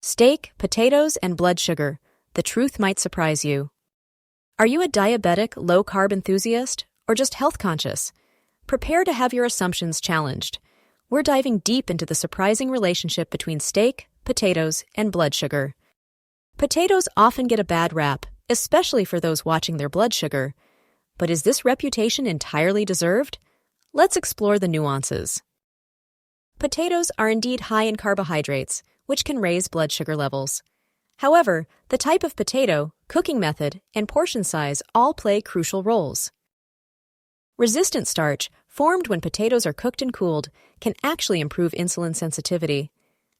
Steak, potatoes, and blood sugar. The truth might surprise you. Are you a diabetic, low-carb enthusiast, or just health-conscious? Prepare to have your assumptions challenged. We're diving deep into the surprising relationship between steak, potatoes, and blood sugar. Potatoes often get a bad rap, especially for those watching their blood sugar. But is this reputation entirely deserved? Let's explore the nuances. Potatoes are indeed high in carbohydrates, which can raise blood sugar levels. However, the type of potato, cooking method, and portion size all play crucial roles. Resistant starch, formed when potatoes are cooked and cooled, can actually improve insulin sensitivity.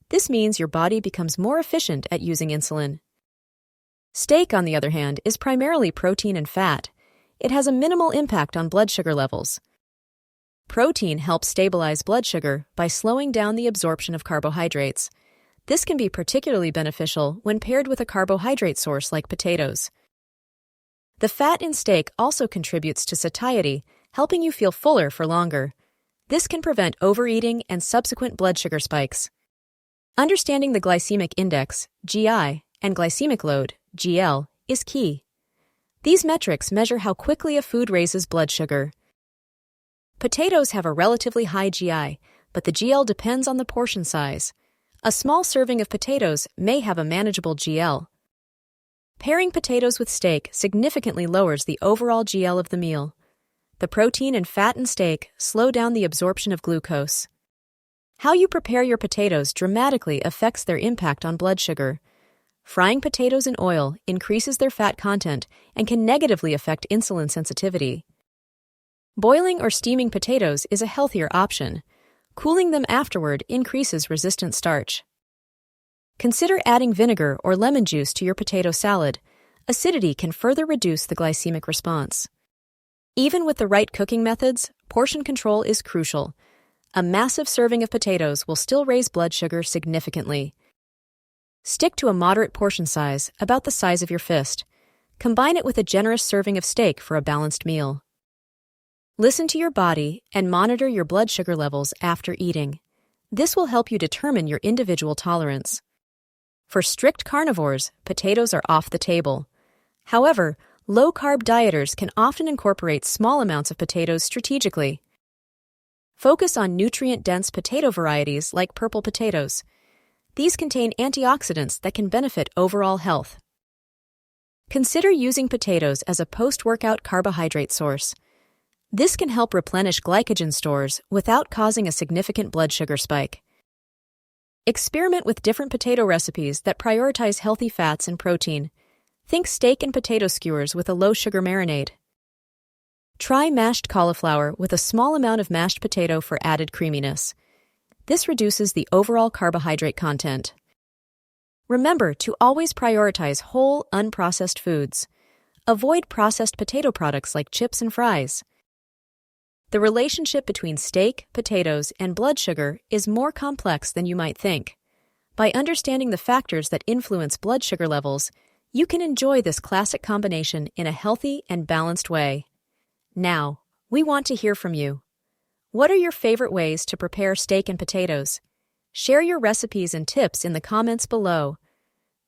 This means your body becomes more efficient at using insulin. Steak, on the other hand, is primarily protein and fat. It has a minimal impact on blood sugar levels. Protein helps stabilize blood sugar by slowing down the absorption of carbohydrates. This can be particularly beneficial when paired with a carbohydrate source like potatoes. The fat in steak also contributes to satiety, helping you feel fuller for longer. This can prevent overeating and subsequent blood sugar spikes. Understanding the glycemic index, GI, and glycemic load, GL, is key. These metrics measure how quickly a food raises blood sugar. Potatoes have a relatively high GI, but the GL depends on the portion size. A small serving of potatoes may have a manageable GL. Pairing potatoes with steak significantly lowers the overall GL of the meal. The protein and fat in steak slow down the absorption of glucose. How you prepare your potatoes dramatically affects their impact on blood sugar. Frying potatoes in oil increases their fat content and can negatively affect insulin sensitivity. Boiling or steaming potatoes is a healthier option. Cooling them afterward increases resistant starch. Consider adding vinegar or lemon juice to your potato salad. Acidity can further reduce the glycemic response. Even with the right cooking methods, portion control is crucial. A massive serving of potatoes will still raise blood sugar significantly. Stick to a moderate portion size, about the size of your fist. Combine it with a generous serving of steak for a balanced meal. Listen to your body and monitor your blood sugar levels after eating. This will help you determine your individual tolerance. For strict carnivores, potatoes are off the table. However, low-carb dieters can often incorporate small amounts of potatoes strategically. Focus on nutrient-dense potato varieties like purple potatoes. These contain antioxidants that can benefit overall health. Consider using potatoes as a post-workout carbohydrate source. This can help replenish glycogen stores without causing a significant blood sugar spike. Experiment with different potato recipes that prioritize healthy fats and protein. Think steak and potato skewers with a low-sugar marinade. Try mashed cauliflower with a small amount of mashed potato for added creaminess. This reduces the overall carbohydrate content. Remember to always prioritize whole, unprocessed foods. Avoid processed potato products like chips and fries. The relationship between steak, potatoes, and blood sugar is more complex than you might think. By understanding the factors that influence blood sugar levels, you can enjoy this classic combination in a healthy and balanced way. Now, we want to hear from you. What are your favorite ways to prepare steak and potatoes? Share your recipes and tips in the comments below.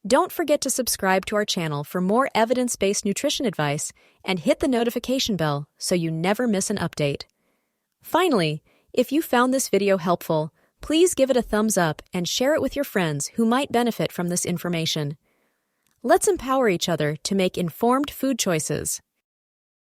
Don't forget to subscribe to our channel for more evidence-based nutrition advice and hit the notification bell so you never miss an update. Finally, if you found this video helpful, please give it a thumbs up and share it with your friends who might benefit from this information. Let's empower each other to make informed food choices.